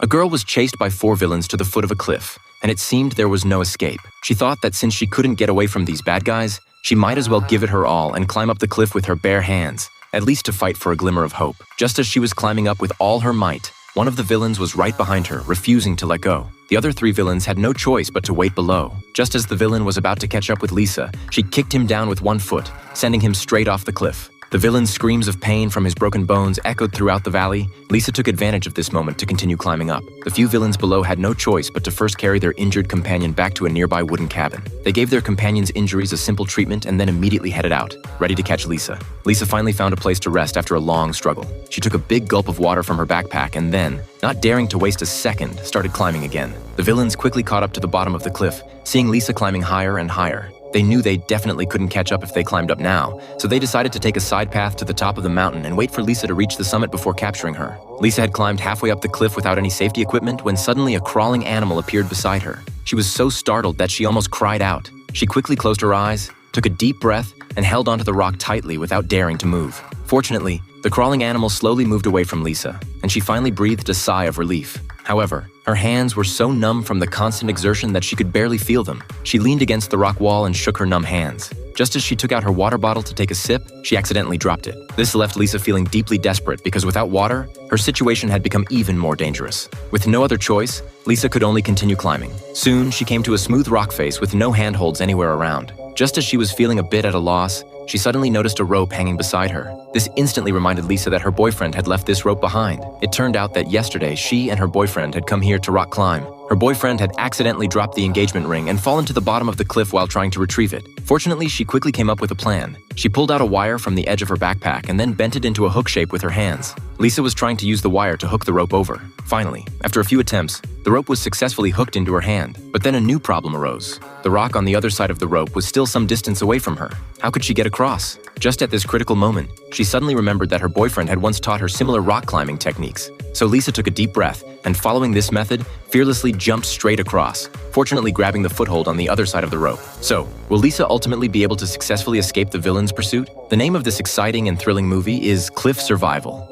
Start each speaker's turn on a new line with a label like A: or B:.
A: A girl was chased by 4 villains to the foot of a cliff, and it seemed there was no escape. She thought that since she couldn't get away from these bad guys, she might as well give it her all and climb up the cliff with her bare hands, at least to fight for a glimmer of hope. Just as she was climbing up with all her might, one of the villains was right behind her, refusing to let go. The other 3 villains had no choice but to wait below. Just as the villain was about to catch up with Lisa, she kicked him down with 1 foot, sending him straight off the cliff. The villain's screams of pain from his broken bones echoed throughout the valley. Lisa took advantage of this moment to continue climbing up. The few villains below had no choice but to first carry their injured companion back to a nearby wooden cabin. They gave their companion's injuries a simple treatment and then immediately headed out, ready to catch Lisa. Lisa finally found a place to rest after a long struggle. She took a big gulp of water from her backpack and then, not daring to waste a second, started climbing again. The villains quickly caught up to the bottom of the cliff, seeing Lisa climbing higher and higher. They knew they definitely couldn't catch up if they climbed up now, so they decided to take a side path to the top of the mountain and wait for Lisa to reach the summit before capturing her. Lisa had climbed halfway up the cliff without any safety equipment when suddenly a crawling animal appeared beside her. She was so startled that she almost cried out. She quickly closed her eyes, took a deep breath, and held onto the rock tightly without daring to move. Fortunately, the crawling animal slowly moved away from Lisa, and she finally breathed a sigh of relief. However, her hands were so numb from the constant exertion that she could barely feel them. She leaned against the rock wall and shook her numb hands. Just as she took out her water bottle to take a sip, she accidentally dropped it. This left Lisa feeling deeply desperate because without water, her situation had become even more dangerous. With no other choice, Lisa could only continue climbing. Soon, she came to a smooth rock face with no handholds anywhere around. Just as she was feeling a bit at a loss, she suddenly noticed a rope hanging beside her. This instantly reminded Lisa that her boyfriend had left this rope behind. It turned out that yesterday, she and her boyfriend had come here to rock climb. Her boyfriend had accidentally dropped the engagement ring and fallen to the bottom of the cliff while trying to retrieve it. Fortunately, she quickly came up with a plan. She pulled out a wire from the edge of her backpack and then bent it into a hook shape with her hands. Lisa was trying to use the wire to hook the rope over. Finally, after a few attempts, the rope was successfully hooked into her hand. But then a new problem arose. The rock on the other side of the rope was still some distance away from her. How could she get across? Just at this critical moment, she suddenly remembered that her boyfriend had once taught her similar rock climbing techniques. So Lisa took a deep breath and, following this method, fearlessly jumped straight across, fortunately grabbing the foothold on the other side of the rope. So, will Lisa ultimately be able to successfully escape the villain's pursuit? The name of this exciting and thrilling movie is Cliff Survival.